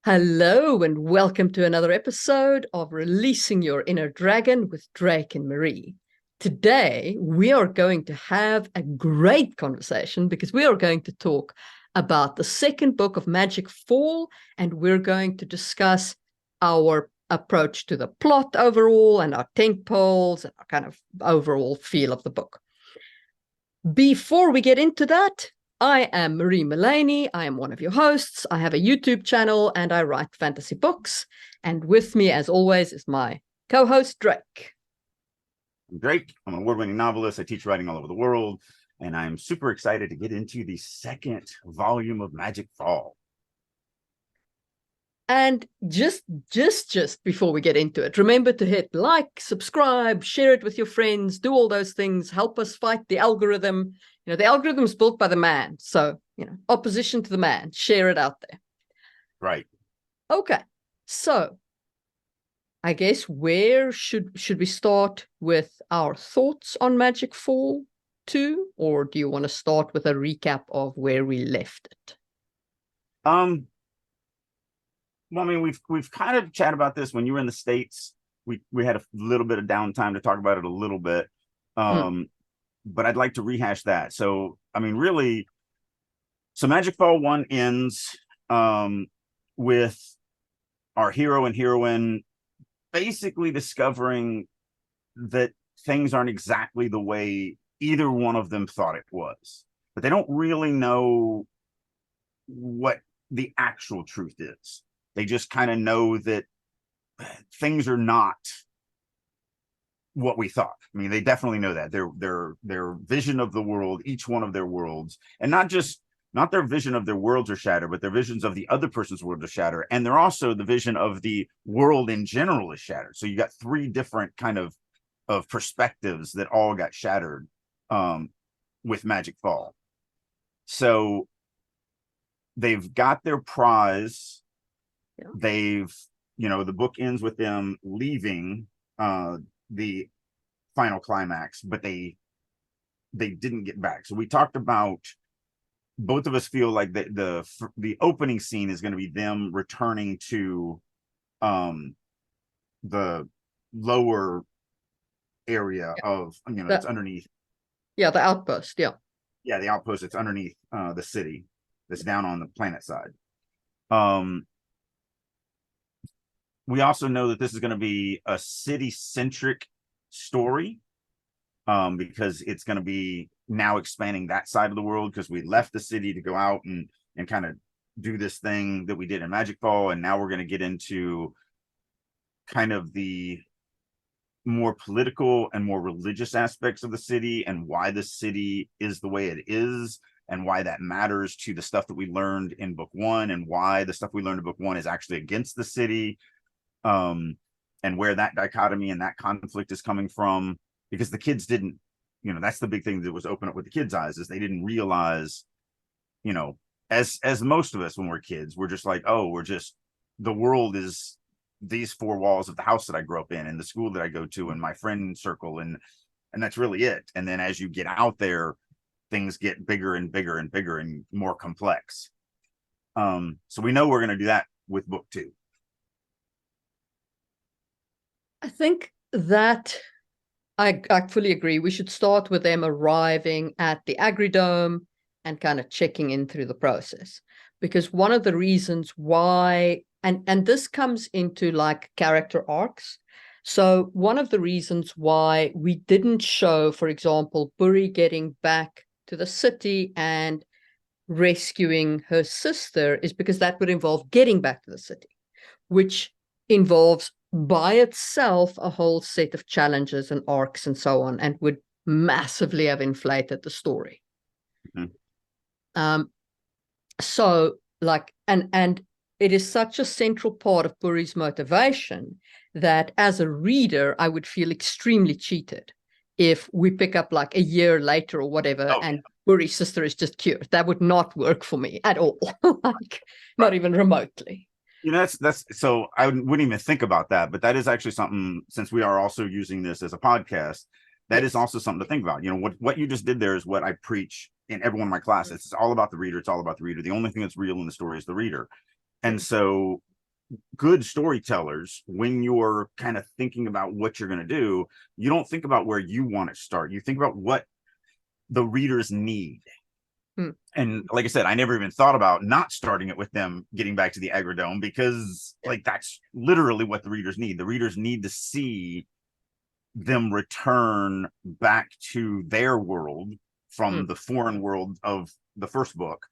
Hello and welcome to another episode of Releasing Your Inner Dragon with Drake and Marie. Today, we are going to have a great conversation because we are going to talk about the second book of Magicfall, and we're going to discuss our approach to the plot overall and our tent poles and our kind of overall feel of the book. Before we get into that, I am Marie Mullaney. I am one of your hosts. I have a YouTube channel and I write fantasy books. And with me, as always, is my co-host, Drake. I'm Drake. I'm an award-winning novelist. I teach writing all over the world. And I'm super excited to get into the second volume of Magicfall. And just before we get into it, remember to hit like, subscribe, share it with your friends, do all those things, help us fight the algorithm. You know, the algorithm is built by the man. So, opposition to the man, share it out there. Right. Okay. So I guess where should we start with our thoughts on Magicfall 2? Or do you want to start with a recap of where we left it? Well, I mean, we've kind of chatted about this when you were in the States. We had a little bit of downtime to talk about it a little bit. But I'd like to rehash that. So, I mean, really, so Magicfall 1 ends with our hero and heroine basically discovering that things aren't exactly the way either one of them thought it was. But they don't really know what the actual truth is. They just kind of know that things are not what we thought. I mean, they definitely know that their vision of the world, each one of their worlds, and not their vision of their worlds are shattered, but their visions of the other person's world are shattered. And they're also the vision of the world in general is shattered. So you got three different kind of perspectives that all got shattered with Magicfall. So they've got their prize. Yeah. They've, the book ends with them leaving the final climax, but they didn't get back. So we talked about, both of us feel like the opening scene is going to be them returning to the lower area of, it's underneath. Yeah, the outpost. Yeah, the outpost. It's underneath the city that's down on the planet side. We also know that this is going to be a city-centric story because it's going to be now expanding that side of the world, because we left the city to go out and kind of do this thing that we did in Magicfall, and now we're going to get into kind of the more political and more religious aspects of the city and why the city is the way it is and why that matters to the stuff that we learned in book 1 and why the stuff we learned in book 1 is actually against the city. And where that dichotomy and that conflict is coming from, because the kids didn't, that's the big thing that was open up with the kids' eyes, is they didn't realize, as most of us when we're kids, we're just like, oh, the world is these four walls of the house that I grew up in and the school that I go to and my friend circle, and that's really it. And then as you get out there, things get bigger and bigger and bigger and more complex. So we know we're going to do that with book 2. I think that I fully agree. We should start with them arriving at the Agridome and kind of checking in through the process. Because one of the reasons why, and this comes into like character arcs. So one of the reasons why we didn't show, for example, Buri getting back to the city and rescuing her sister is because that would involve getting back to the city, which involves by itself a whole set of challenges and arcs and so on, and would massively have inflated the story. So like, and it is such a central part of Buri's motivation that as a reader, I would feel extremely cheated if we pick up like a year later or whatever, and Buri's sister is just cured. That would not work for me at all, like not even remotely. That's so I wouldn't even think about that, but that is actually something, since we are also using this as a podcast, that is also something to think about. What you just did there is what I preach in every one of my classes. It's all about the reader. It's all about the reader. The only thing that's real in the story is the reader. And so good storytellers, when you're kind of thinking about what you're going to do, you don't think about where you want to start. You think about what the readers need. And like I said, I never even thought about not starting it with them getting back to the Agrodome, because like that's literally what the readers need. The readers need to see them return back to their world from the foreign world of the first book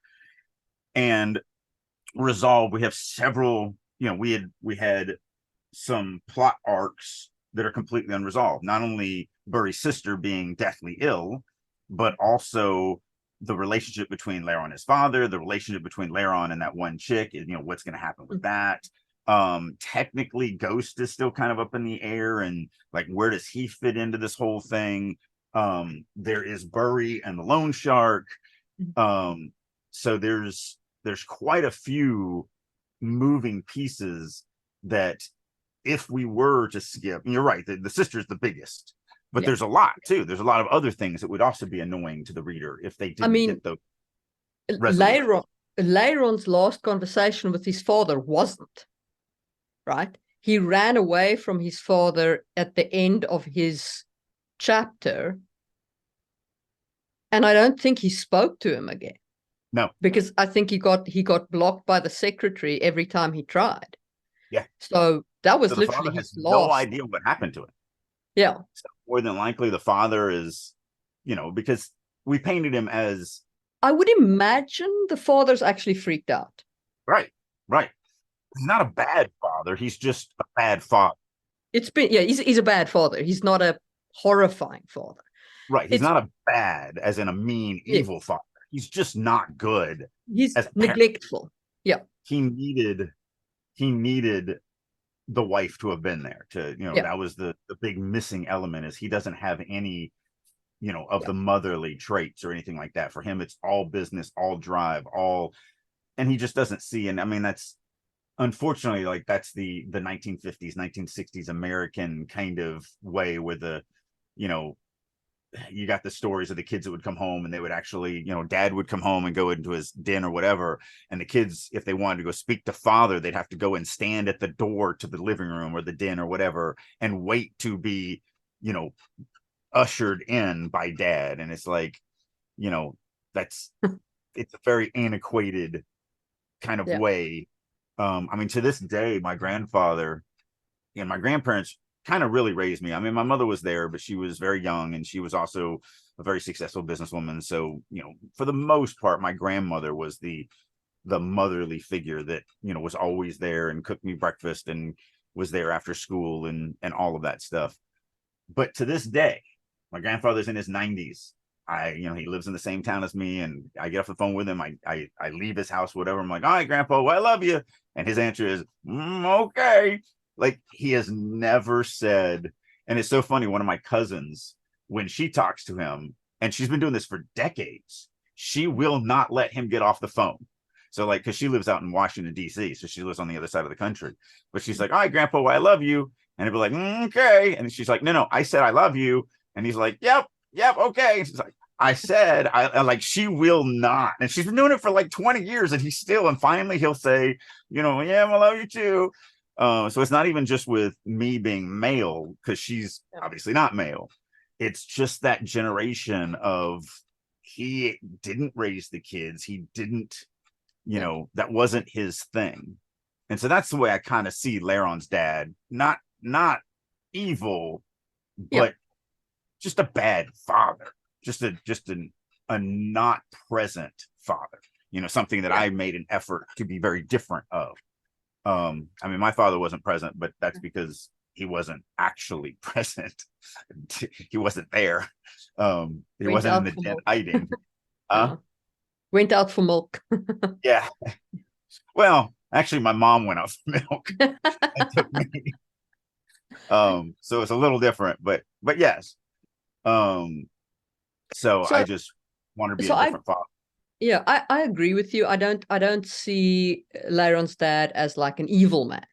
and resolve. We have several, we had some plot arcs that are completely unresolved. Not only Burry's sister being deathly ill, but also the relationship between Laron and his father, the relationship between Laron and that one chick, what's going to happen with that. Technically Ghost is still kind of up in the air, and like, where does he fit into this whole thing? There is Burry and the loan shark. So there's quite a few moving pieces that if we were to skip, and you're right, the sister's the biggest, but there's a lot too. There's a lot of other things that would also be annoying to the reader if they didn't get the Laron's last conversation with his father wasn't, right? He ran away from his father at the end of his chapter, and I don't think he spoke to him again. No, because I think he got blocked by the secretary every time he tried. Yeah. So that was so literally his his no last. idea what happened to him. Yeah. So more than likely the father is, because we painted him as. I would imagine the father's actually freaked out. Right. He's not a bad father. He's just a bad father. He's a bad father. He's not a horrifying father. Right. He's not a bad, as in a mean, evil father. He's just not good. He's neglectful. Yeah. He needed the wife to have been there to, that was the big missing element, is he doesn't have any, of the motherly traits or anything like that. For him, it's all business, all drive, and he just doesn't see. And I mean, that's unfortunately, like, that's the 1950s, 1960s American kind of way, with the, you got the stories of the kids that would come home and they would actually, dad would come home and go into his den or whatever. And the kids, if they wanted to go speak to father, they'd have to go and stand at the door to the living room or the den or whatever and wait to be, ushered in by dad. And it's like, it's a very antiquated kind of way. I mean, to this day, my grandfather and my grandparents kind of really raised me. I mean, my mother was there, but she was very young, and she was also a very successful businesswoman. So, for the most part, my grandmother was the motherly figure that, was always there and cooked me breakfast and was there after school and all of that stuff. But to this day, my grandfather's in his 90s. He lives in the same town as me, and I get off the phone with him. I leave his house, whatever. I'm like, all right, Grandpa, well, I love you. And his answer is, okay. Like, he has never said, and it's so funny, one of my cousins, when she talks to him, and she's been doing this for decades, she will not let him get off the phone. So, like, because she lives out in Washington, D.C., so she lives on the other side of the country. But she's like, all right, Grandpa, well, I love you. And he'd be like, okay. And she's like, no, I said I love you. And he's like, yep, okay. And she's like, I said, I like, she will not. And she's been doing it for like 20 years, and and finally he'll say, yeah, I love you too. So it's not even just with me being male, because she's obviously not male. It's just that generation of, he didn't raise the kids. He didn't, that wasn't his thing. And so that's the way I kind of see Laron's dad. Not evil, but just a bad father. Just a not present father. Something that I made an effort to be very different of. I mean, my father wasn't present, but that's because he wasn't actually present. He wasn't there. He wasn't in the den hiding. Went out for milk. Yeah. Well, actually, my mom went out for milk and took me. So it's a little different, but yes. So I just want to be a different father. Yeah, I agree with you. I don't see Laron's dad as like an evil man.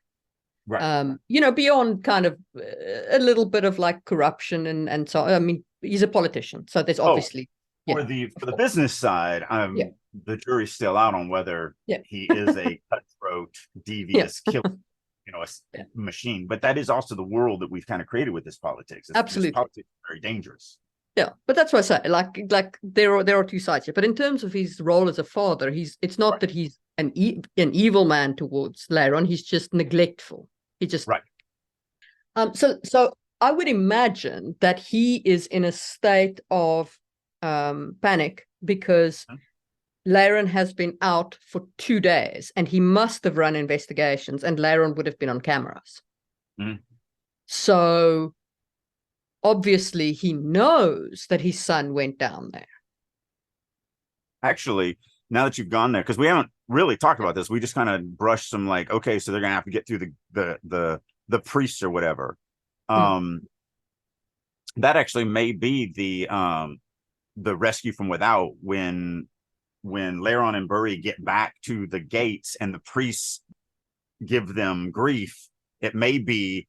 Right. Beyond kind of a little bit of like corruption and so, I mean, he's a politician, so there's obviously for the business side, the jury's still out on whether he is a cutthroat, devious killer. Yeah. machine. But that is also the world that we've kind of created with this politics. Absolutely. This politics is very dangerous. Yeah, but that's what I say. Like there are two sides here. But in terms of his role as a father, it's not that he's an evil man towards Laron. He's just neglectful. He just right. So I would imagine that he is in a state of panic because Laron has been out for 2 days and he must have run investigations and Laron would have been on cameras. So obviously he knows that his son went down there. Actually, now that you've gone there, because we haven't really talked about this, we just kind of brushed some like, okay, so they're gonna have to get through the priests or whatever. That actually may be the rescue from without when Laron and Burry get back to the gates and the priests give them grief. It may be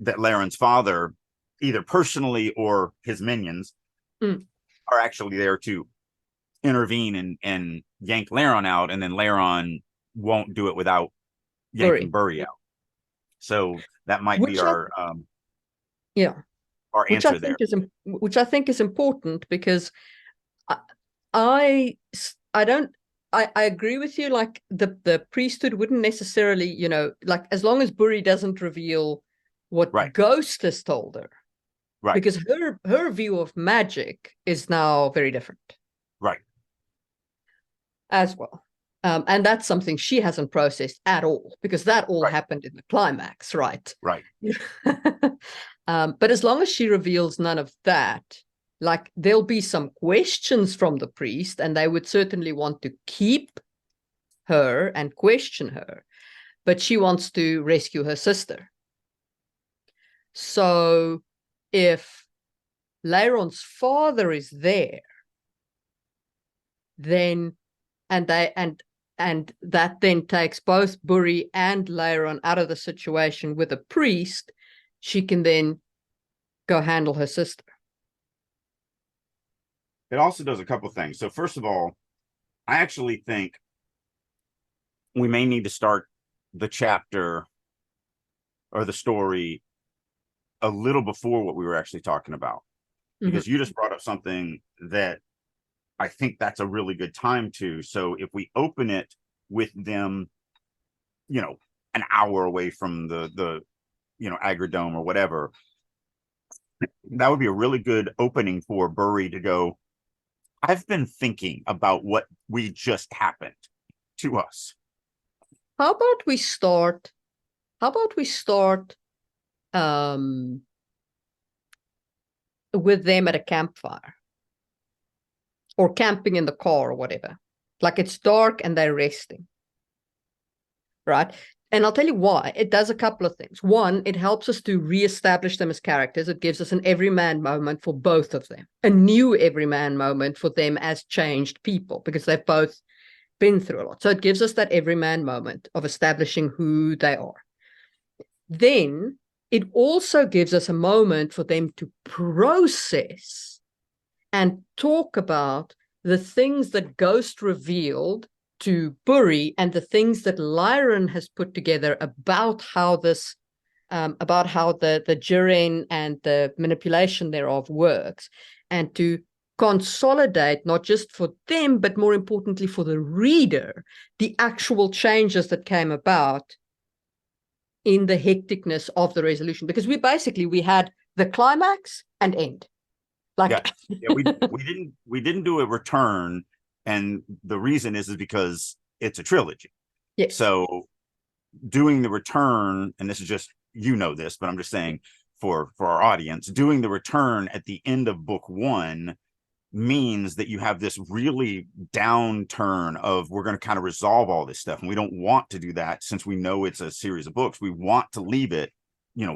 that Laron's father, either personally or his minions, are actually there to intervene and yank Laron out, and then Laron won't do it without yanking Burry out. So that might be our answer there. Which I think is important because I agree with you. Like the priesthood wouldn't necessarily, like as long as Burry doesn't reveal what Ghost has told her, because her view of magic is now very different, as well. And that's something she hasn't processed at all, because that all happened in the climax, right? But as long as she reveals none of that, like there'll be some questions from the priest, and they would certainly want to keep her and question her, but she wants to rescue her sister. So if Laron's father is there, then and that then takes both Burry and Laron out of the situation with a priest, she can then go handle her sister. It also does a couple things. So first of all, I actually think we may need to start the chapter or the story a little before what we were actually talking about, because you just brought up something that I think that's a really good time to. So if we open it with them, an hour away from the Agridome or whatever, that would be a really good opening for Burry to go, I've been thinking about what we just happened to us. How about we start with them at a campfire or camping in the car or whatever. Like it's dark and they're resting, right? And I'll tell you why. It does a couple of things. One, it helps us to reestablish them as characters. It gives us an everyman moment for both of them, a new everyman moment for them as changed people, because they've both been through a lot. So it gives us that everyman moment of establishing who they are. Then it also gives us a moment for them to process and talk about the things that Ghost revealed to Burry and the things that Laron has put together about how this, about how the Jiren and the manipulation thereof works, and to consolidate, not just for them, but more importantly for the reader, the actual changes that came about in the hecticness of the resolution. Because we had the climax and end. We didn't do a return, and the reason is because it's a trilogy. Yes. So doing the return, and this is just, this, but I'm just saying for our audience, doing the return at the end of book one means that you have this really downturn of, we're going to kind of resolve all this stuff, and we don't want to do that since we know it's a series of books. We want to leave it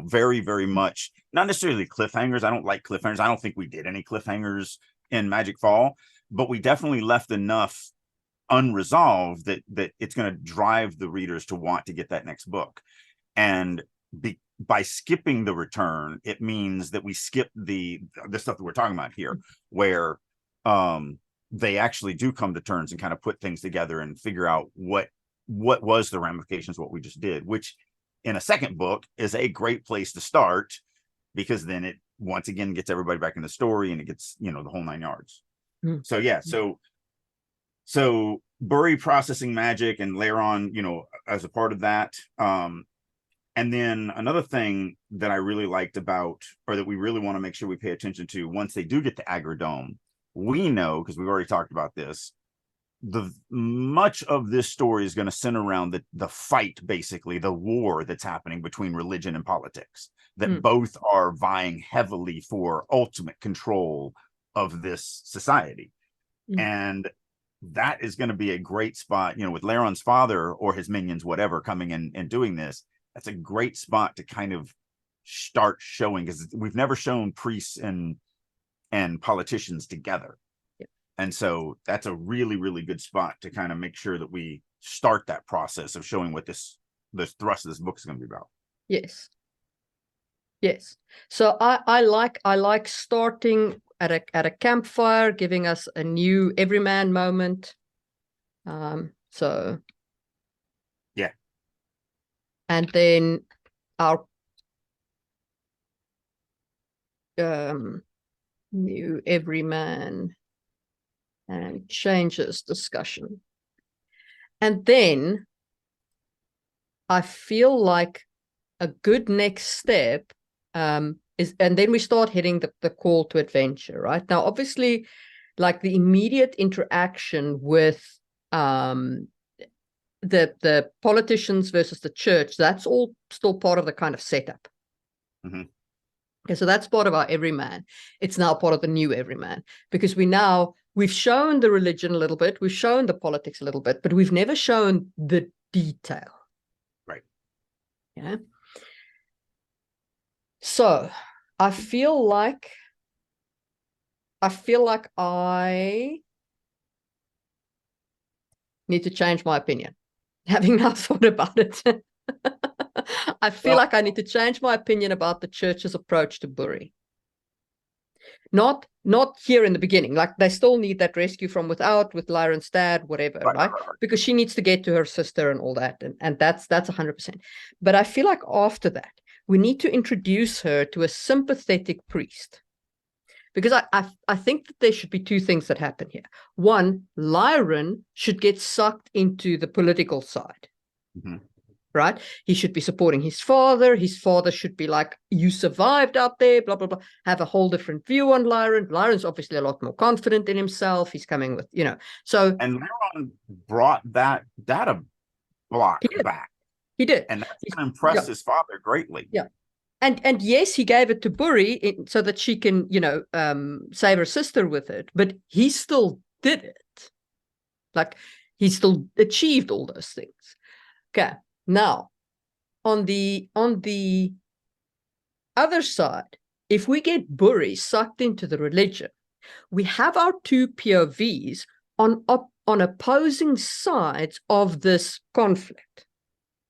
very, very much, not necessarily cliffhangers. I don't like cliffhangers. I don't think we did any cliffhangers in Magicfall, but we definitely left enough unresolved that it's going to drive the readers to want to get that next book. And by skipping the return, it means that we skip the stuff that we're talking about here, where they actually do come to terms and kind of put things together and figure out what was the ramifications of what we just did, which in a second book is a great place to start, because then it once again gets everybody back in the story, and it gets, you know, the whole 9 yards. So yeah, so Burry processing magic, and Laron, you know, as a part of that. And then another thing that I really liked about, or that we really want to make sure we pay attention to once they do get to Agridome, we know, because we've already talked about this, the much of this story is going to center around the fight, basically the war that's happening between religion and politics, that both are vying heavily for ultimate control of this society. And that is going to be a great spot, you know, with Laron's father or his minions, whatever, coming in and doing this. That's a great spot to kind of start showing, because we've never shown priests and politicians together. And so that's a really, really good spot to kind of make sure that we start that process of showing what this thrust of this book is going to be about. Yes. Yes. So I like starting at a campfire, giving us a new everyman moment. So yeah. And then our new everyman and changes discussion. And then I feel like a good next step is, and then we start hitting the call to adventure, right? Now, obviously, like the immediate interaction with the politicians versus the church, that's all still part of the kind of setup. Okay, so that's part of our everyman. It's now part of the new everyman, because we've shown the religion a little bit, we've shown the politics a little bit, but we've never shown the detail. Right. Yeah. So I feel like I need to change my opinion, having now thought about it. I feel like I need to change my opinion about the church's approach to Burry. Not here in the beginning, like they still need that rescue from without with Lyron's dad, whatever, right? Because she needs to get to her sister and all that, and that's 100%. But I feel like after that, we need to introduce her to a sympathetic priest. Because I think that there should be two things that happen here. One, Lyron should get sucked into the political side. Right? He should be supporting his father. His father should be like, you survived out there, blah, blah, blah. Have a whole different view on Lyron. Lyron's obviously a lot more confident in himself. He's coming with, you know, so. And Lyron brought that data block back. He did. And that's going to impress his father greatly. Yeah. And yes, he gave it to Burry so that she can, you know, save her sister with it. But he still did it. Like, he still achieved all those things. Okay. Now, on the other side, if we get Burry sucked into the religion, we have our two POVs on opposing sides of this conflict,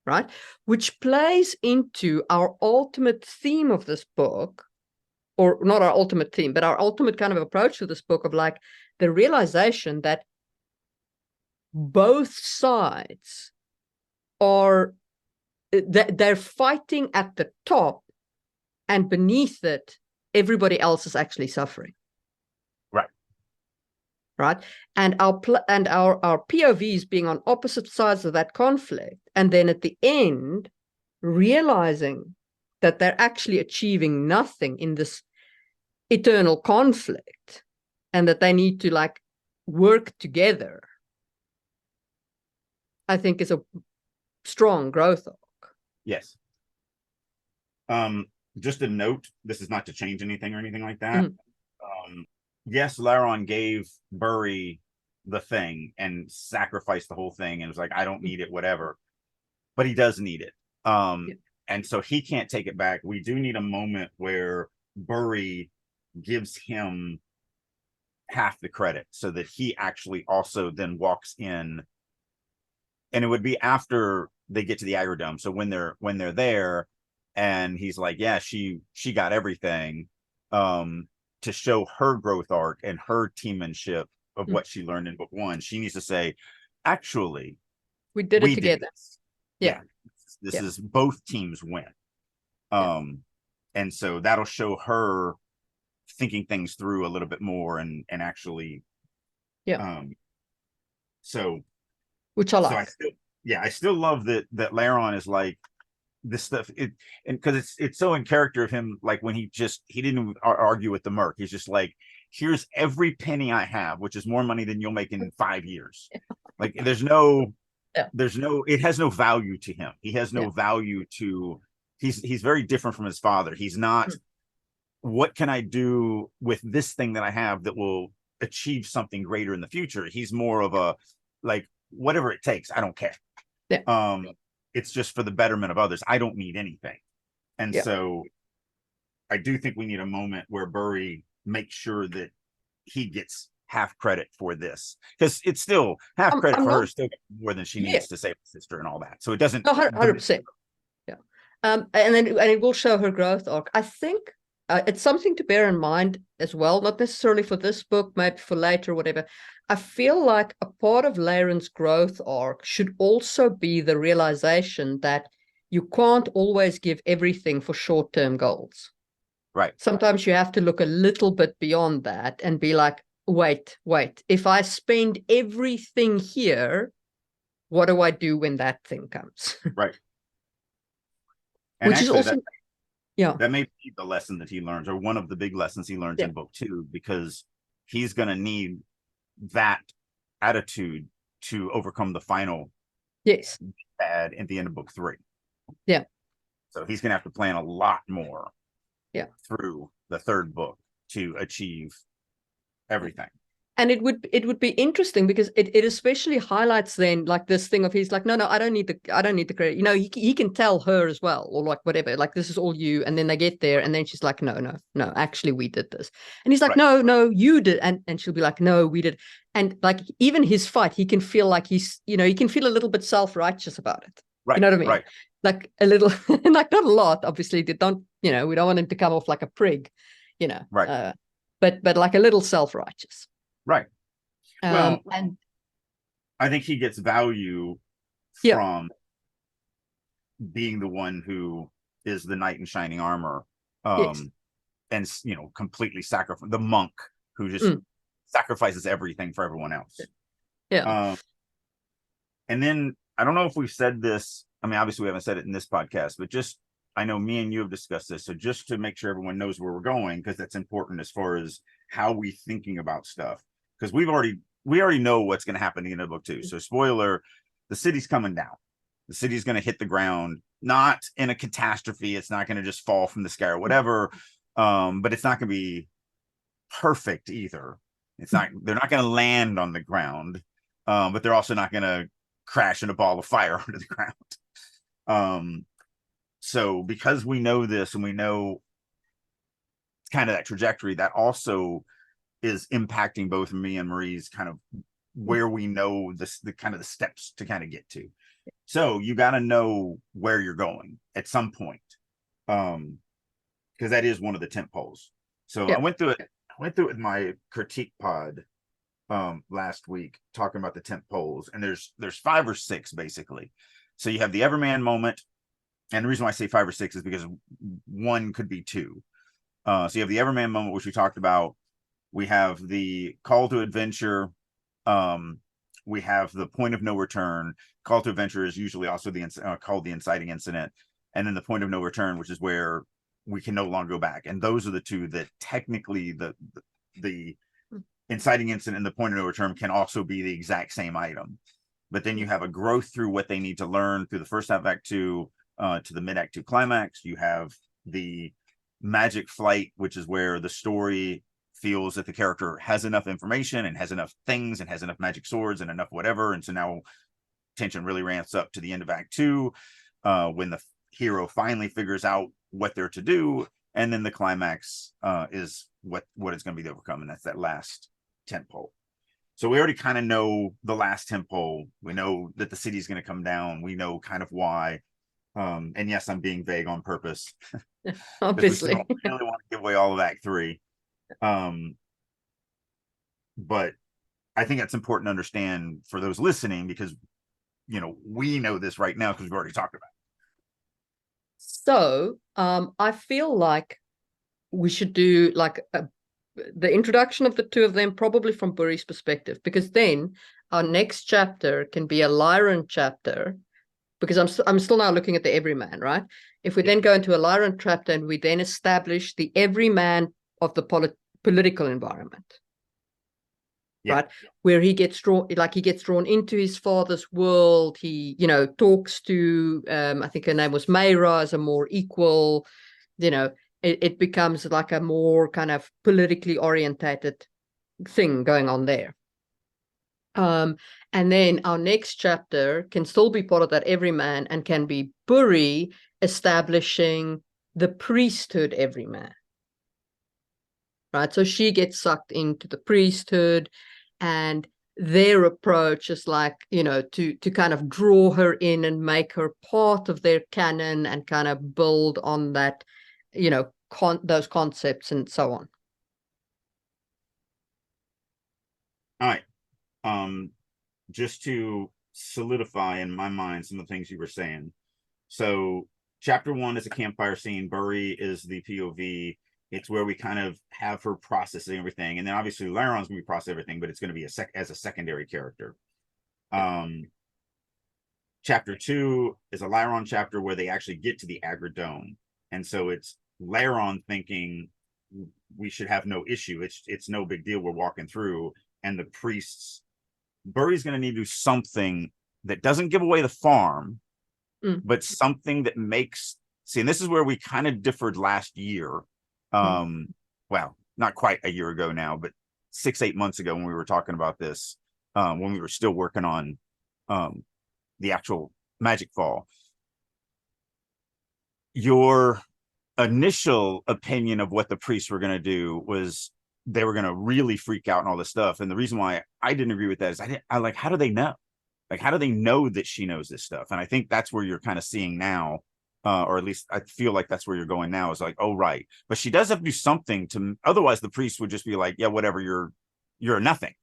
right? Which plays into our ultimate theme of this book, or not our ultimate theme, but our ultimate kind of approach to this book, of like the realization that both sides are, they're fighting at the top, and beneath it, everybody else is actually suffering. Right. And our POVs being on opposite sides of that conflict, and then at the end realizing that they're actually achieving nothing in this eternal conflict, and that they need to like work together, I think is a strong growth arc. Yes. Just a note, this is not to change anything or anything like that. Yes, Laron gave Burry the thing and sacrificed the whole thing and was like, I don't need it, whatever. But he does need it. And so he can't take it back. We do need a moment where Burry gives him half the credit so that he actually also then walks in. And it would be after they get to the Agridome. So when they're there and he's like, yeah, she got everything. To show her growth arc and her teammanship of what she learned in book 1, she needs to say, actually, we did it together. Yeah. This is both teams win. And so that'll show her thinking things through a little bit more and actually, so which I like. I still love that Laron is like this stuff, and because it's so in character of him, like when he didn't argue with the merc, he's just like, here's every penny I have, which is more money than you'll make in 5 years. Like it has no value to him. He has no value to, he's very different from his father. He's not, what can I do with this thing that I have that will achieve something greater in the future? He's more of a, like, whatever it takes, I don't care. It's just for the betterment of others. I don't need anything. And so I do think we need a moment where Burry makes sure that he gets half credit for this, because it's still half credit for her, still more than she needs to save her sister and all that. So it doesn't 100%. And it will show her growth arc. I think it's something to bear in mind as well, not necessarily for this book, maybe for later, whatever. I feel like a part of Laren's growth arc should also be the realization that you can't always give everything for short-term goals. Right. Sometimes you have to look a little bit beyond that and be like, wait, if I spend everything here, what do I do when that thing comes? Right. And which actually, is also that may be the lesson that he learns, or one of the big lessons he learns in book 2, because he's going to need that attitude to overcome the final bad at the end of book 3. So he's going to have to plan a lot more through the 3rd book to achieve everything. And it would be interesting, because it especially highlights then like this thing of he's like, no, I don't need the credit. You know, he can tell her as well, or like whatever, like this is all you. And then they get there, and then she's like, no, actually we did this. And he's like, no, you did. And she'll be like, no, we did. And like even his fight, he can feel like he's, you know, he can feel a little bit self-righteous about it. Right. You know what I mean? Right. Like a little, like not a lot, obviously. We don't want him to come off like a prig, you know. Right. But like a little self-righteous. Right. And I think he gets value from being the one who is the knight in shining armor, and completely sacrifice the monk who just sacrifices everything for everyone else. And then I don't know if we've said this. I mean, obviously we haven't said it in this podcast, but just, I know me and you have discussed this. So just to make sure everyone knows where we're going, because that's important as far as how we thinking about stuff. Because we already know what's going to happen in the book 2. So spoiler, the city's coming down. The city's going to hit the ground, not in a catastrophe. It's not going to just fall from the sky or whatever. But it's not going to be perfect either. They're not going to land on the ground. But they're also not going to crash in a ball of fire under the ground. So because we know this, and we know kind of that trajectory, that also is impacting both me and Marie's kind of where we know the kind of the steps to kind of get to. So you got to know where you're going at some point, because that is one of the tent poles. So I went through it with my critique pod last week, talking about the tent poles, and there's 5 or 6 basically. So you have the Everman moment, and the reason why I say 5 or 6 is because one could be 2. So you have the Everman moment, which we talked about. We have the call to adventure. We have the point of no return. Call to adventure is usually also called the inciting incident. And then the point of no return, which is where we can no longer go back. And those are the 2 that technically the inciting incident and the point of no return can also be the exact same item. But then you have a growth through what they need to learn through the first half of Act 2 to the mid-Act 2 climax. You have the magic flight, which is where the story feels that the character has enough information and has enough things and has enough magic swords and enough whatever. And so now tension really ramps up to the end of Act 2, when the hero finally figures out what they're to do. And then the climax is what it's going to be to overcome. And that's that last tent pole. So we already kind of know the last tent pole. We know that the city is going to come down. We know kind of why. And yes, I'm being vague on purpose. Obviously. I really want to give away all of Act 3. But I think that's important to understand for those listening, because we know this right now because we've already talked about So I feel like we should do like the introduction of the two of them, probably from Buri's perspective, because then our next chapter can be a Lyran chapter, because I'm still now looking at the everyman, right? If we then go into a Lyran chapter and we then establish the everyman of the political environment, right? Where he gets drawn, like he gets drawn into his father's world. He, talks to, I think her name was Mayra, as a more equal, it becomes like a more kind of politically orientated thing going on there. And then our next chapter can still be part of that everyman and can be Buri establishing the priesthood everyman. Right. So she gets sucked into the priesthood, and their approach is like, to kind of draw her in and make her part of their canon and kind of build on that, those concepts and so on. All right. Just to solidify in my mind some of the things you were saying. So chapter 1 is a campfire scene. Buri is the POV. It's where we kind of have her processing everything. And then obviously Laron's going to be processing everything, but it's going to be as a secondary character. Chapter 2 is a Lyron chapter where they actually get to the Agridome. And so it's Laron thinking we should have no issue. It's no big deal. We're walking through, and the priests, Buri's going to need to do something that doesn't give away the farm, but something that makes, see, and this is where we kind of differed last year. Well, not quite a year ago now, but 6-8 months ago when we were talking about this, when we were still working on the actual Magicfall. Your initial opinion of what the priests were going to do was they were going to really freak out and all this stuff. And the reason why I didn't agree with that is I like, how do they know? Like, how do they know that she knows this stuff? And I think that's where you're kind of seeing now, or at least I feel like that's where you're going now, is like, oh, right. But she does have to do something to, otherwise the priest would just be like, yeah, whatever, you're nothing.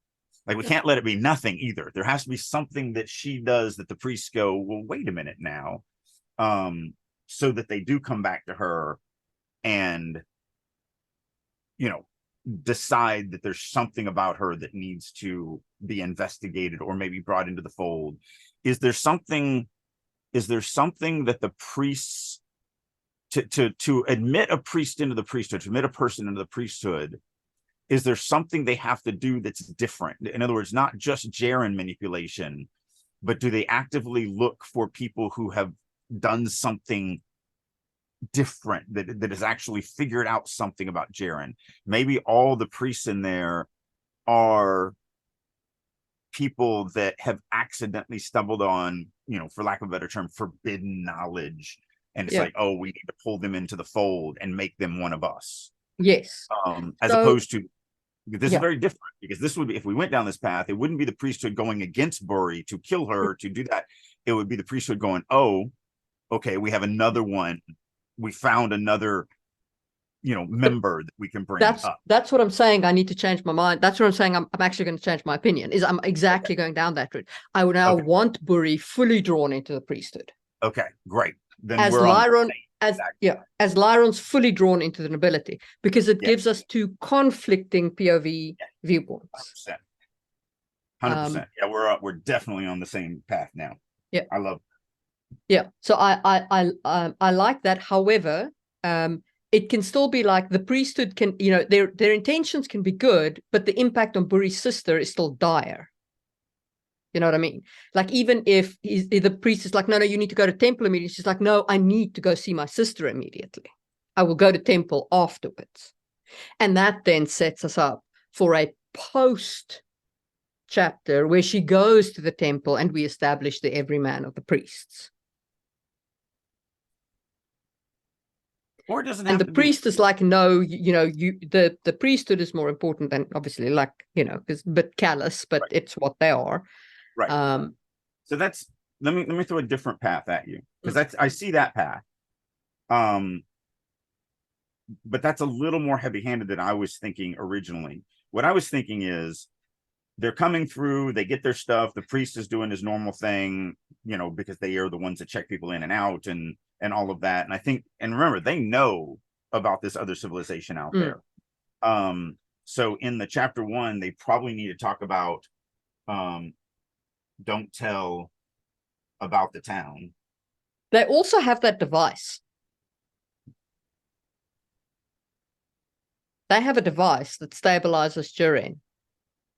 Like, we can't let it be nothing either. There has to be something that she does that the priests go, well, wait a minute now. So that they do come back to her and, decide that there's something about her that needs to be investigated or maybe brought into the fold. Is there something that the priests, to admit a priest into the priesthood, to admit a person into the priesthood, is there something they have to do that's different? In other words, not just Jaren manipulation, but do they actively look for people who have done something different, that has actually figured out something about Jaren? Maybe all the priests in there are people that have accidentally stumbled on, for lack of a better term, forbidden knowledge. And it's like, oh, we need to pull them into the fold and make them one of us. Yes. As opposed to, this is very different, because this would be, if we went down this path, it wouldn't be the priesthood going against Buri to kill her, to do that. It would be the priesthood going, oh, okay, we have another one. We found another, member that we can bring up. That's what I'm saying. I need to change my mind. That's what I'm saying. I'm actually going to change my opinion. Is I'm exactly going down that route. I would now want Buri fully drawn into the priesthood. Okay, great. Then as we're Lyron, as Lyron's fully drawn into the nobility, because it gives us two conflicting POV viewpoints. 100%. Yeah, we're definitely on the same path now. Yeah, I love. Yeah, so I like that. However, it can still be like the priesthood can, their intentions can be good, but the impact on Buri's sister is still dire. You know what I mean? Like, even if the priest is like, no, you need to go to temple immediately. She's like, no, I need to go see my sister immediately. I will go to temple afterwards. And that then sets us up for a post chapter where she goes to the temple and we establish the everyman of the priests. Or it doesn't and have the to priest be... is like, no, the priesthood is more important than, obviously, like, because a bit callous, but it's what they are. Right. So that's, let me throw a different path at you, because I see that path. But that's a little more heavy-handed than I was thinking originally. What I was thinking is, they're coming through, they get their stuff, the priest is doing his normal thing, because they are the ones that check people in and out, and and all of that. And I think, and remember, they know about this other civilization out there. So in the chapter 1, they probably need to talk about don't tell about the town. They also have that device. They have a device that stabilizes Jiren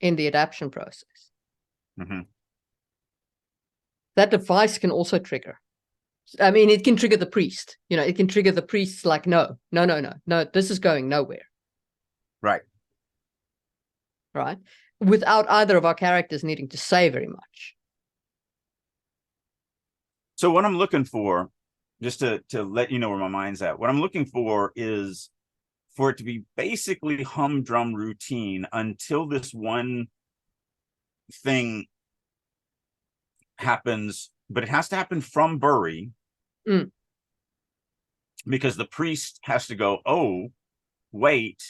in the adaptation process. That device can also trigger. I mean, it can trigger the priest. You know, it can trigger the priest's like, no, this is going nowhere. Right. Right. Without either of our characters needing to say very much. So what I'm looking for, just to let you know where my mind's at, what I'm looking for is for it to be basically humdrum routine until this one thing happens, but it has to happen from Bury, because the priest has to go, oh, wait,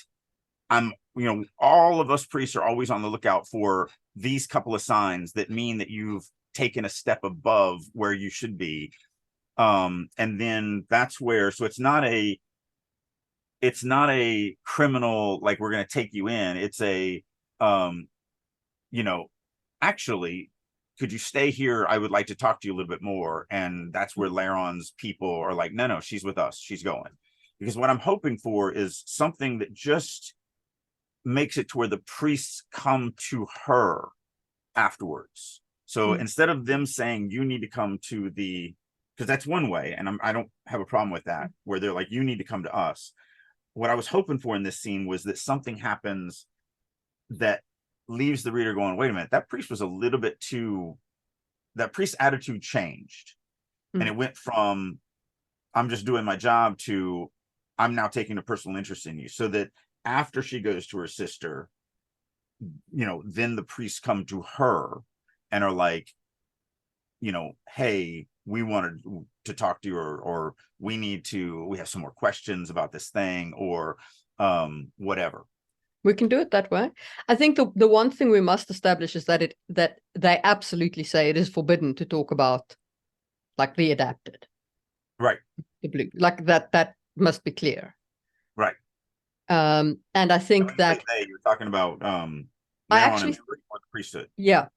all of us priests are always on the lookout for these couple of signs that mean that you've taken a step above where you should be. And then that's where, so it's not a criminal, like, we're going to take you in. It's a, actually, could you stay here? I would like to talk to you a little bit more. And that's where Laron's people are like, no, she's with us. She's going. Because what I'm hoping for is something that just makes it to where the priests come to her afterwards. So instead of them saying, you need to come to the, because that's one way, and I don't have a problem with that, where they're like, you need to come to us. What I was hoping for in this scene was that something happens that leaves the reader going, wait a minute, that priest was a little bit too, that priest's attitude changed. And it went from, I'm just doing my job, to, I'm now taking a personal interest in you. So that after she goes to her sister, then the priests come to her and are like, hey, we wanted to talk to you, or we have some more questions about this thing, or whatever. We can do it that way. I think the one thing we must establish is that they absolutely say it is forbidden to talk about, like, the adapted. Right. The blue, like that must be clear. Right. And I think that you're talking about I actually the priesthood. Yeah.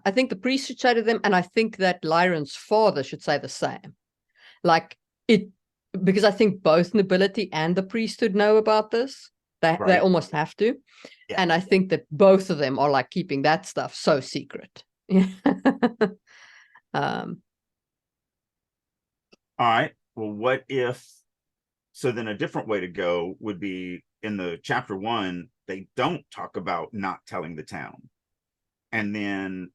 I think the priest should say to them, and I think that Lyron's father should say the same. Like, it, because I think both nobility and the priesthood know about this. They almost have to. Yeah. And I think that both of them are like keeping that stuff so secret. All right. Well, what if, so then a different way to go would be, in the chapter 1, they don't talk about not telling the town. And then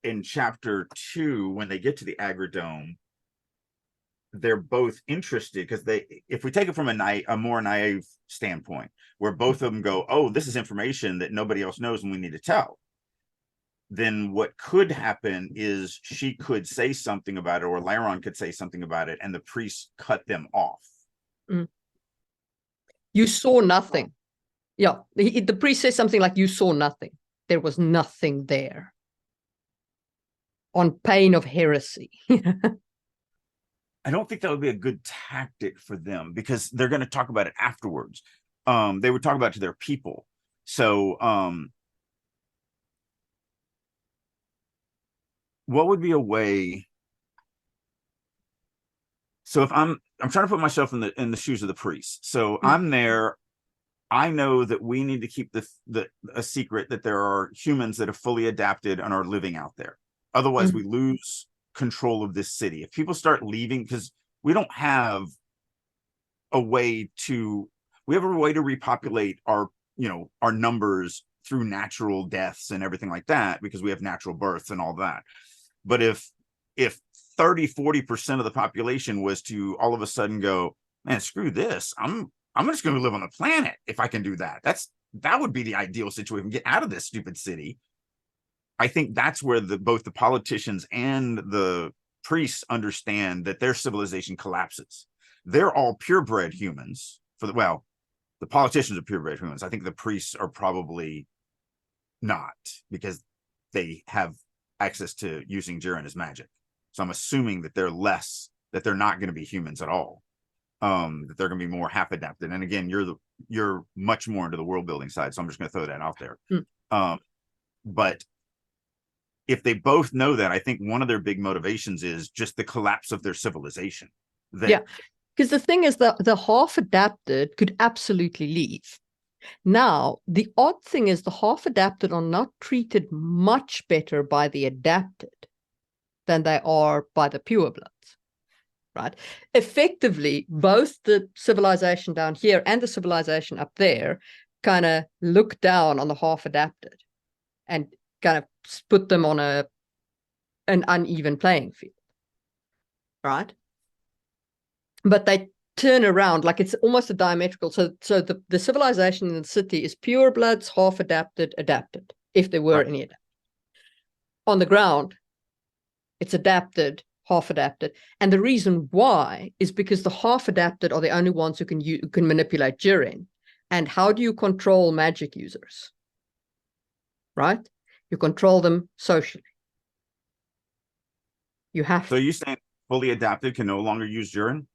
in chapter 2, when they get to the Agridome, they're both interested, because if we take it from a more naive standpoint, where both of them go, oh, this is information that nobody else knows and we need to tell, then what could happen is she could say something about it, or Laron could say something about it, and the priest cut them off. You saw nothing. Yeah, the priest says something like, you saw nothing. There was nothing there. On pain of heresy. I don't think that would be a good tactic for them, because they're going to talk about it afterwards. They would talk about it to their people. So what would be a way? So if I'm trying to put myself in the shoes of the priest. So I'm there. I know that we need to keep a secret that there are humans that have fully adapted and are living out there. Otherwise, we lose control of this city. If people start leaving, because we have a way to repopulate our numbers through natural deaths and everything like that, because we have natural births and all that. But if 30-40% of the population was to all of a sudden go, man, screw this, I'm just going to live on the planet. If I can do that, that would be the ideal situation. Get out of this stupid city. I think that's where both the politicians and the priests understand that their civilization collapses. They're all purebred humans. The politicians are purebred humans. I think the priests are probably not, because they have access to using Jiren as magic. So I'm assuming that they're less, that they're not going to be humans at all. That they're going to be more half adapted. And again, you're much more into the world building side, so I'm just going to throw that out there. But if they both know that, I think one of their big motivations is just the collapse of their civilization. Yeah, because the thing is that the half adapted could absolutely leave. Now, the odd thing is the half adapted are not treated much better by the adapted than they are by the purebloods, right? Effectively, both the civilization down here and the civilization up there kind of look down on the half adapted and kind of put them on an uneven playing field, right? But they turn around, like it's almost a diametrical. So the civilization in the city is purebloods, half adapted, adapted, if there were any adapted. On the ground, it's adapted, half adapted. And the reason why is because the half adapted are the only ones who can manipulate Jiren. And how do you control magic users? Right? You control them socially. You have So you're saying fully adapted can no longer use Jiren?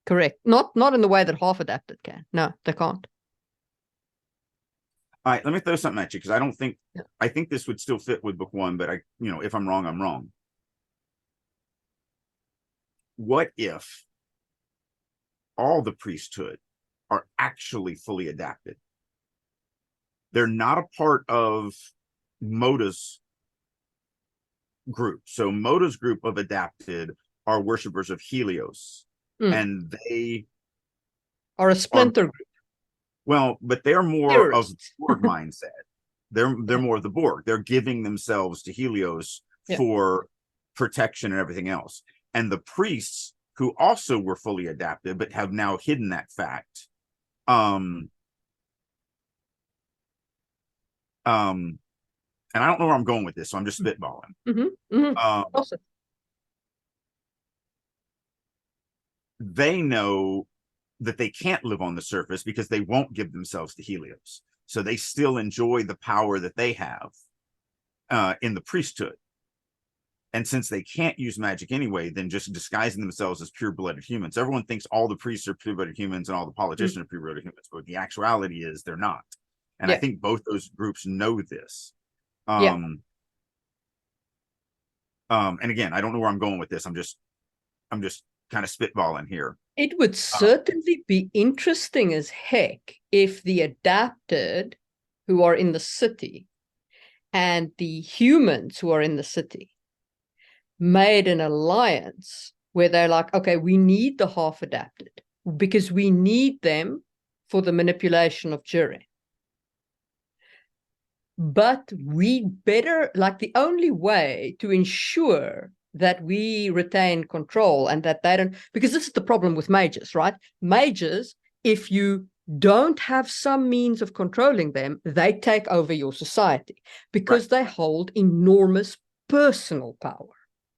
Correct. Not in the way that half adapted can. No, they can't. All right, let me throw something at you, because I don't think I think this would still fit with book one, but if I'm wrong, I'm wrong. What if all the priesthood are actually fully adapted? They're not a part of Moda's group. So Moda's group of adapted are worshippers of Helios, and they are a splinter group. Well, but they're more Terrorists. of the Borg mindset. They're more of the Borg. They're giving themselves to Helios for protection and everything else. And the priests, who also were fully adapted but have now hidden that fact, and I don't know where I'm going with this, so I'm just spitballing. Awesome. They know that they can't live on the surface because they won't give themselves to Helios. So they still enjoy the power that they have in the priesthood. And since they can't use magic anyway, then just disguising themselves as pure-blooded humans. Everyone thinks all the priests are pure-blooded humans and all the politicians are pure-blooded humans, but the actuality is they're not. And I think both those groups know this. And again, I don't know where I'm going with this. I'm just kind of spitballing here. It would certainly be interesting as heck if the adapted who are in the city and the humans who are in the city made an alliance where they're like, okay, we need the half adapted because we need them for the manipulation of Jiren. But we better, like, the only way to ensure that we retain control and that they don't, because this is the problem with mages, right? Mages, if you don't have some means of controlling them, they take over your society because they hold enormous personal power,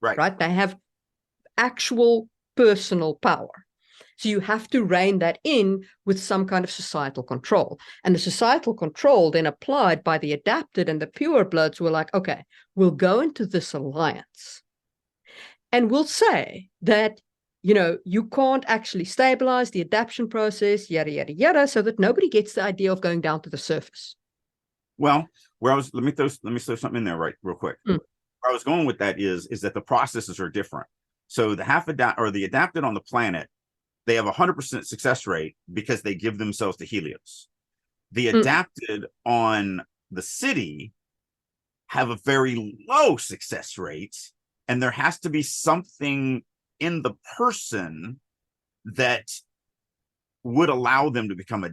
right? They have actual personal power. So you have to rein that in with some kind of societal control. And the societal control then applied by the adapted and the purebloods were like, okay, we'll go into this alliance and we'll say that, you can't actually stabilize the adaptation process, yada, yada, yada, so that nobody gets the idea of going down to the surface. Well, let me throw something in there real quick. Where I was going with that is that the processes are different. So the adapted on the planet, they have 100% success rate because they give themselves to Helios. The adapted on the city have a very low success rate, and there has to be something in the person that would allow them to become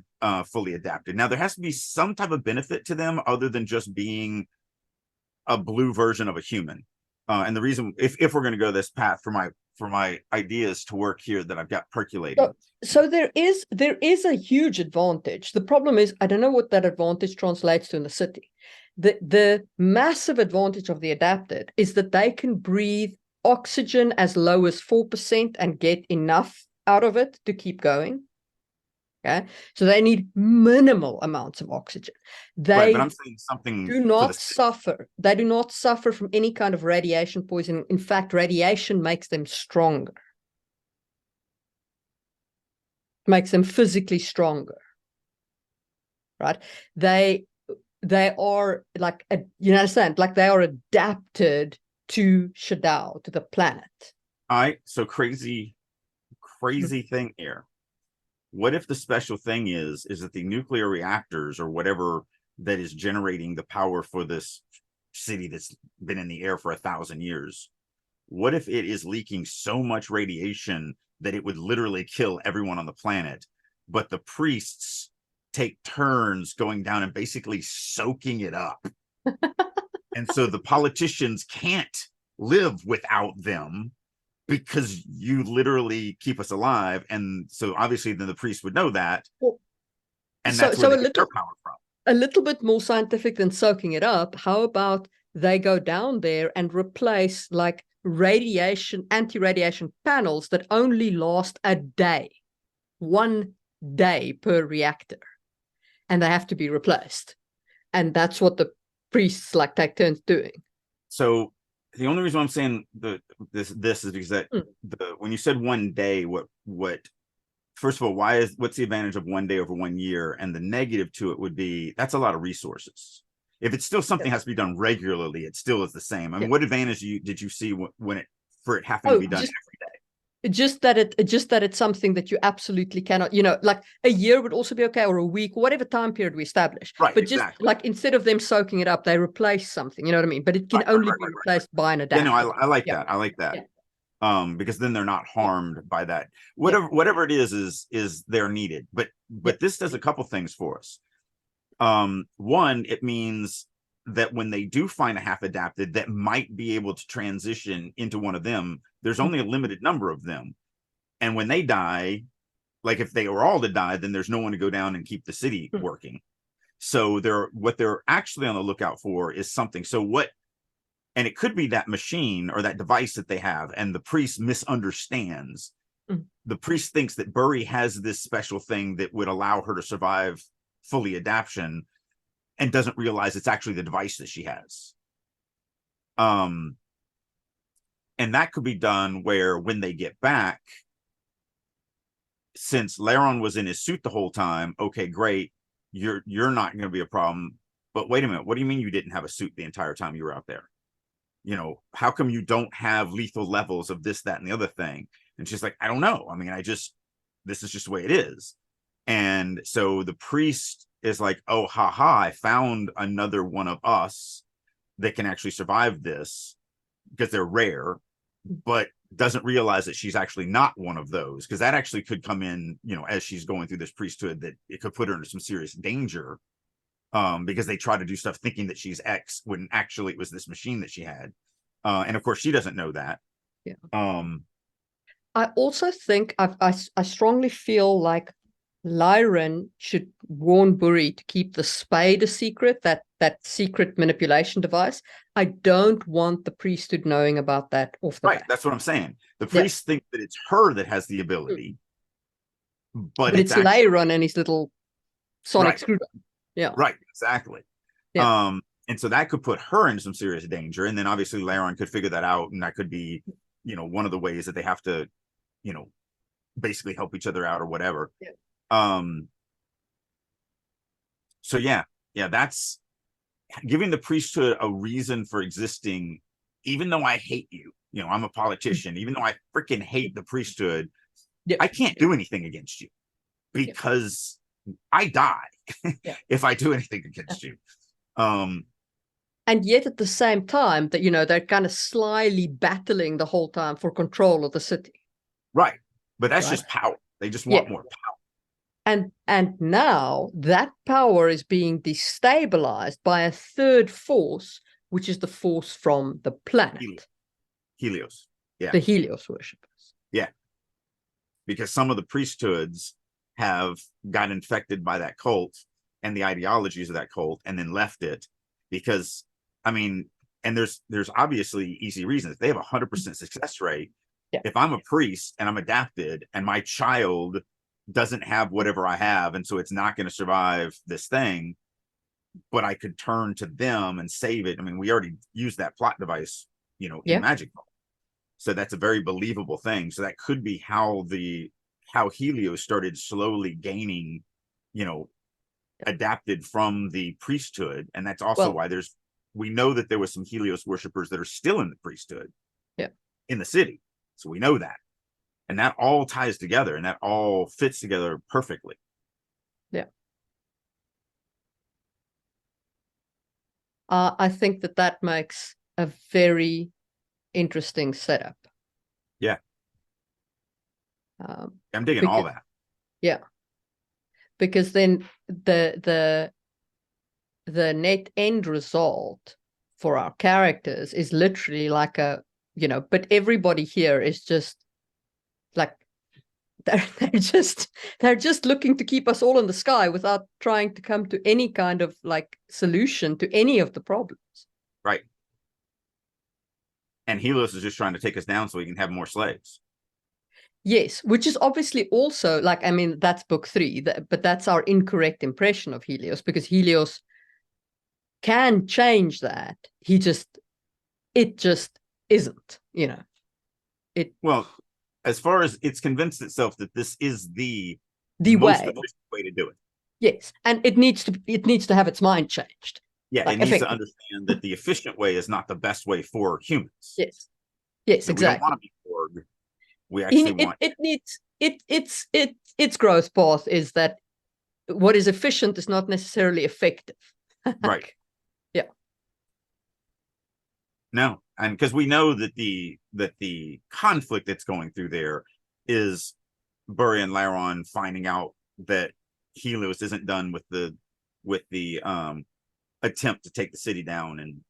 fully adapted. Now, there has to be some type of benefit to them other than just being a blue version of a human. And the reason, if we're going to go this path for my ideas to work here that I've got percolating. So there is a huge advantage. The problem is, I don't know what that advantage translates to in the city. The massive advantage of the adapted is that they can breathe oxygen as low as 4% and get enough out of it to keep going. Okay, so they need minimal amounts of oxygen. Right, but They I'm saying something do for the not suffer. They do not suffer from any kind of radiation poisoning. In fact, radiation makes them stronger, makes them physically stronger. Right? They are like, you understand, like they are adapted to Shadow, to the planet. All right, so crazy thing here. What if the special thing is that the nuclear reactors or whatever that is generating the power for this city that's been in the air for 1,000 years, what if it is leaking so much radiation that it would literally kill everyone on the planet, but the priests take turns going down and basically soaking it up? And so the politicians can't live without them because you literally keep us alive. And so obviously then the priest would know that. Well, And that's where they get their power from. A little bit more scientific than soaking it up. How about they go down there and replace like anti-radiation panels that only last a day, 1 day per reactor, and they have to be replaced. And that's what the priests like take turns doing. So the only reason I'm saying this is because that when you said 1 day, what first of all, what's the advantage of 1 day over 1 year? And the negative to it would be that's a lot of resources. If it's still something has to be done regularly, it still is the same. I mean, what advantage did you see when it happened to be done every day? Just that it's something that you absolutely cannot, like a year would also be okay, or a week, or whatever time period we establish. Right. But just like instead of them soaking it up, they replace something, you know what I mean? But it can only be replaced by an adapter. Yeah, no, I like that. I like that. Yeah. Because then they're not harmed by that. Whatever it is they're needed. But this does a couple things for us. One, it means that when they do find a half adapted that might be able to transition into one of them, there's only a limited number of them. And when they die, like if they were all to die, then there's no one to go down and keep the city working. So what they're actually on the lookout for is something. And it could be that machine or that device that they have, and the priest misunderstands. The priest thinks that Burry has this special thing that would allow her to survive fully adaptation, and doesn't realize it's actually the device that she has. And that could be done where when they get back, since Laron was in his suit the whole time, okay, great, you're not going to be a problem. But wait a minute, what do you mean you didn't have a suit the entire time you were out there? How come you don't have lethal levels of this, that, and the other thing? And she's like, I don't know. I mean, this is just the way it is. And so the priest is like, oh, haha, I found another one of us that can actually survive this because they're rare, but doesn't realize that she's actually not one of those, because that actually could come in, as she's going through this priesthood, that it could put her into some serious danger, because they try to do stuff thinking that she's X when actually it was this machine that she had. And of course she doesn't know that. Yeah. I also think I strongly feel like Lyran should warn Burry to keep the spade a secret, that secret manipulation device. I don't want the priesthood knowing about that off the bat. That's what I'm saying. The priests think that it's her that has the ability, but it's Lyran and his little sonic screwdriver. Yeah. Right, exactly. Yeah. And so that could put her in some serious danger. And then obviously Laron could figure that out, and that could be, one of the ways that they have to, basically help each other out or whatever. Yeah. So yeah, that's giving the priesthood a reason for existing. Even though I hate you, I'm a politician, even though I freaking hate the priesthood, I can't do anything against you because I die if I do anything against you. And yet at the same time that, they're kind of slyly battling the whole time for control of the city. Right. But that's just power. They just want more power. And now that power is being destabilized by a third force, which is the force from the planet. Helios. Yeah. The Helios worshippers. Yeah. Because some of the priesthoods have got infected by that cult and the ideologies of that cult, and then left it because, I mean, and there's obviously easy reasons. They have 100% success rate. Yeah. If I'm a priest and I'm adapted and my child doesn't have whatever I have, and so it's not going to survive this thing, but I could turn to them and save it. I mean, we already used that plot device, in Yeah. Magicfall. So that's a very believable thing. So that could be how Helios started slowly gaining, adapted from the priesthood. And that's also why we know that there was some Helios worshippers that are still in the priesthood, in the city. So we know that. And that all ties together, and that all fits together perfectly. Yeah. I think that makes a very interesting setup. Yeah. I'm digging all that. Yeah. Because then the net end result for our characters is literally like but everybody here is just like they're just looking to keep us all in the sky without trying to come to any kind of like solution to any of the problems. Right. And Helios is just trying to take us down so he can have more slaves. Yes, which is obviously also like, I mean, that's book 3, but that's our incorrect impression of Helios, because Helios can change that. It just isn't, Well, as far as it's convinced itself that this is the most efficient way to do it. Yes, and it needs to have its mind changed. Yeah, it needs to understand that the efficient way is not the best way for humans. Yes, that exactly. We don't want to be Borg. We actually want its growth path is that what is efficient is not necessarily effective. Right. Yeah. No, and because we know that the conflict that's going through there is Burry and Laron finding out that Helios isn't done with the attempt to take the city down, and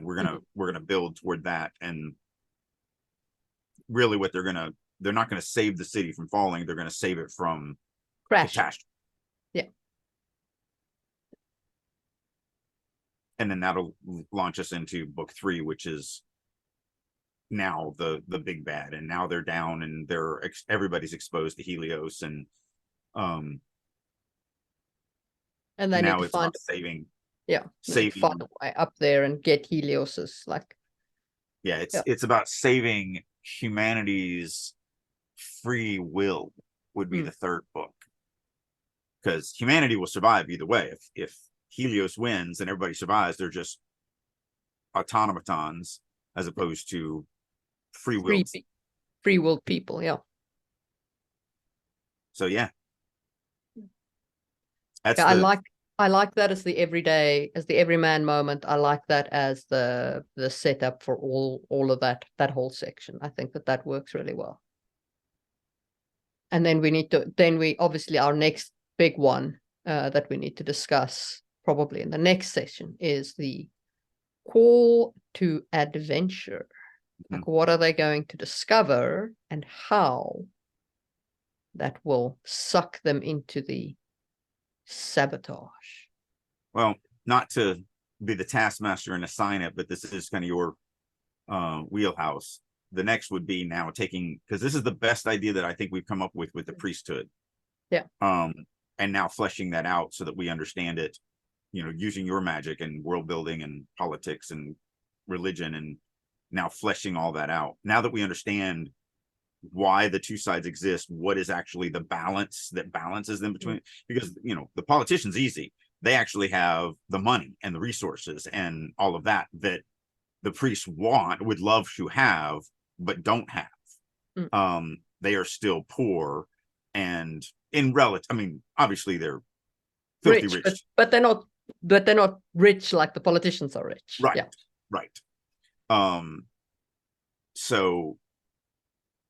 we're gonna build toward that. And really what they're not gonna save the city from falling, they're gonna save it from catastrophe. Yeah. And then that'll launch us into book 3, which is now the big bad. And now they're down, and everybody's exposed to Helios, and they now need to it's about saving find a way up there and get Helios's it's about saving humanity's free will, would be the third book, because humanity will survive either way. If Helios wins and everybody survives, they're just automatons as opposed to free willed people. Yeah. So yeah, I like that as the everyman moment. I like that as the setup for all of that whole section. I think that works really well. And then we obviously, our next big one that we need to discuss probably in the next session is the call to adventure. Like, what are they going to discover, and how that will suck them into the sabotage. Well, not to be the taskmaster and assign it, but this is kind of your wheelhouse. The next would be now taking, because this is the best idea that I think we've come up with the priesthood. Yeah. And now fleshing that out so that we understand it, using your magic and world building and politics and religion, and now fleshing all that out. Now that we understand why the two sides exist, what is actually the balance that balances them between, because the politicians easy, they actually have the money and the resources and all of that the priests would love to have but don't have. They are still poor, and in relative, I mean, obviously they're filthy rich. But they're not rich like the politicians are rich. Right. Yeah. Right. So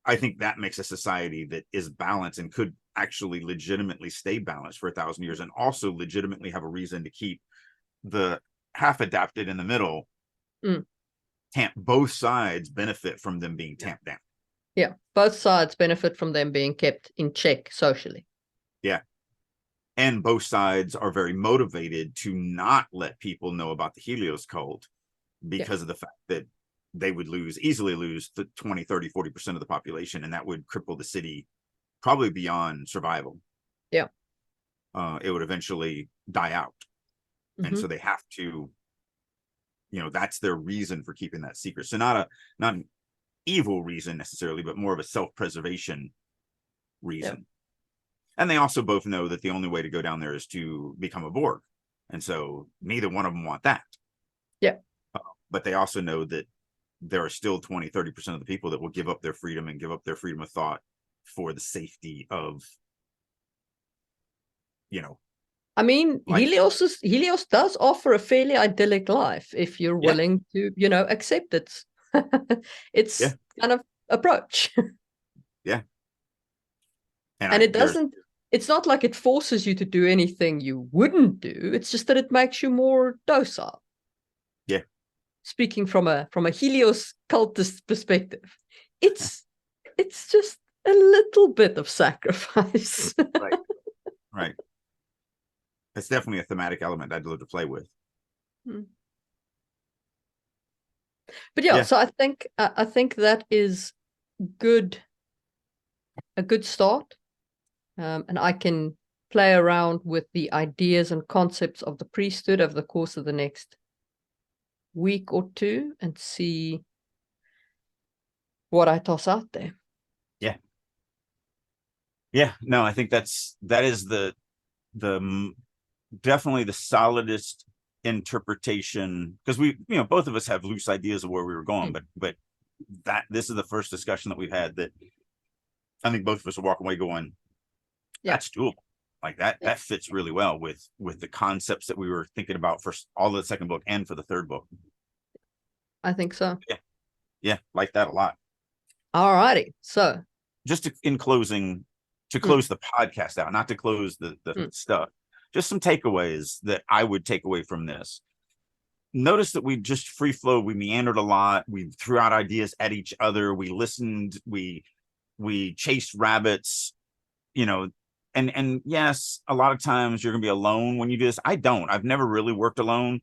I think that makes a society that is balanced and could actually legitimately stay balanced for 1,000 years, and also legitimately have a reason to keep the half adapted in the middle. Both sides benefit from them being tamped down. Yeah, both sides benefit from them being kept in check socially. Yeah. And both sides are very motivated to not let people know about the Helios cult, because of the fact that they would easily lose the 20, 30, 40% of the population, and that would cripple the city probably beyond survival. Yeah. It would eventually die out. And Mm-hmm. so they have to, that's their reason for keeping that secret. So not an evil reason necessarily, but more of a self-preservation reason. Yeah. And they also both know that the only way to go down there is to become a Borg. And so neither one of them want that. Yeah. But they also know that there are still 20-30% of the people that will give up their freedom and give up their freedom of thought for the safety of, I mean, life. Helios does offer a fairly idyllic life if you're Yeah. willing to, accept it. It's Yeah. kind of approach. Yeah. And it's not like it forces you to do anything you wouldn't do. It's just that it makes you more docile. Yeah. Speaking from a Helios cultist perspective, it's just a little bit of sacrifice. Right. Right. It's definitely a thematic element I'd love to play with. But yeah, so I think that is good, a good start. And I can play around with the ideas and concepts of the priesthood over the course of the next week or two and see what I toss out there. Yeah. Yeah. No, I think that is the definitely the solidest interpretation, because we, both of us have loose ideas of where we were going, but that this is the first discussion that we've had that I think both of us will walk away going, that's doable. Like that fits really well with the concepts that we were thinking about for all of the second book and for the third book. I think so. Yeah, like that a lot. All righty. So just in closing, to close the podcast out, not to close the stuff, just some takeaways that I would take away from this. Notice that we just free flowed, we meandered a lot, we threw out ideas at each other, we listened, we chased rabbits, and yes, a lot of times you're gonna be alone when you do this. I've never really worked alone.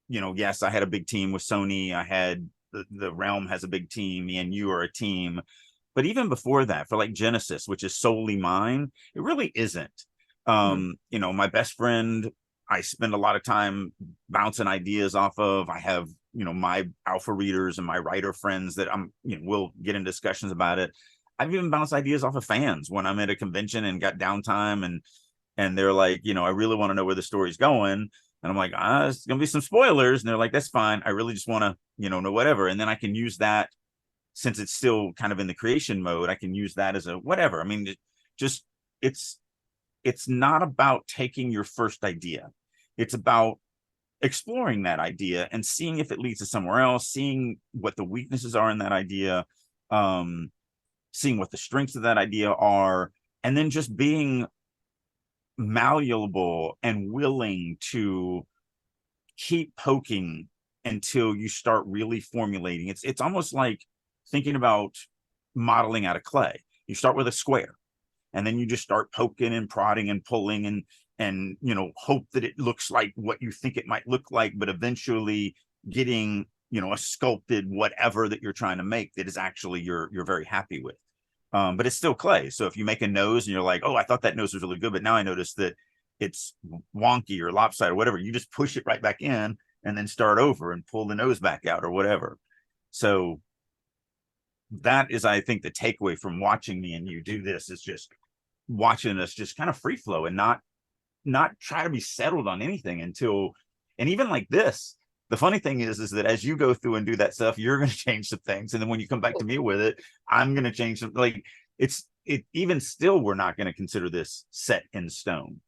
Yes, I had a big team with Sony. I had the Realm has a big team, me and you are a team. But even before that, for like Genesis, which is solely mine, it really isn't. My best friend, I spend a lot of time bouncing ideas off of. I have, my alpha readers and my writer friends that we'll get in discussions about it. I've even bounced ideas off of fans when I'm at a convention and got downtime and they're like, I really want to know where the story's going. And I'm like, it's going to be some spoilers. And they're like, that's fine. I really just want to, know whatever. And then I can use that, since it's still kind of in the creation mode, I can use that as a whatever. I mean, it's not about taking your first idea. It's about exploring that idea and seeing if it leads to somewhere else, seeing what the weaknesses are in that idea, seeing what the strengths of that idea are, and then just being malleable and willing to keep poking until you start really formulating. It's almost like thinking about modeling out of clay. You start with a square and then you just start poking and prodding and pulling and hope that it looks like what you think it might look like, but eventually getting a sculpted whatever that you're trying to make that is actually you're very happy with. But it's still clay. So if you make a nose and you're like, oh, I thought that nose was really good, but now I noticed that it's wonky or lopsided or whatever, you just push it right back in and then start over and pull the nose back out or whatever. So that is, I think, the takeaway from watching me and you do this is just watching us just kind of free flow and not try to be settled on anything until, and even like this, the funny thing is that as you go through and do that stuff, you're going to change some things. And then when you come back to me with it, I'm going to change some, like even still, we're not going to consider this set in stone.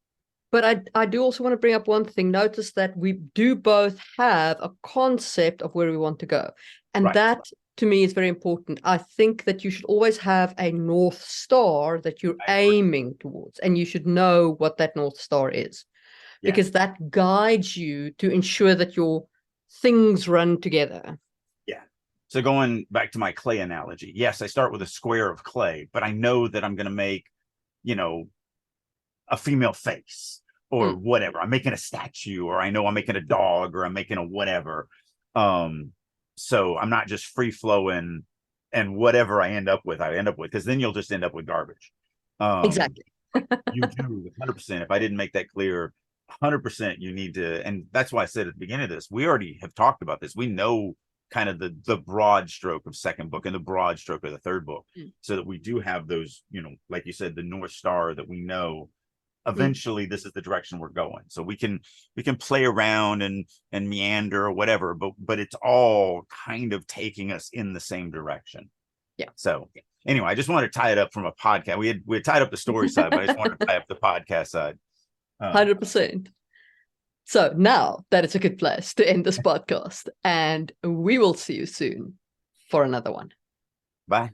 But I do also want to bring up one thing. Notice that we do both have a concept of where we want to go. And that, to me, is very important. I think that you should always have a North Star that you're aiming towards. And you should know what that North Star is. Yeah. Because that guides you to ensure that your things run together. Yeah. So going back to my clay analogy, yes, I start with a square of clay, but I know that I'm going to make, a female face or whatever. I'm making a statue, or I know I'm making a dog, or I'm making a whatever. So I'm not just free flowing and whatever I end up with, because then you'll just end up with garbage. Exactly. You do 100%. If I didn't make that clear, 100% you need to, and that's why I said at the beginning of this, we already have talked about this. We know kind of the broad stroke of second book and the broad stroke of the third book, so that we do have those, like you said, the North Star that we know eventually this is the direction we're going. So we can play around and meander or whatever, but it's all kind of taking us in the same direction. Yeah. So anyway, I just wanted to tie it up from a podcast. We had tied up the story side, but I just wanted to tie up the podcast side. 100%. So now that is a good place to end this podcast, and we will see you soon for another one. Bye.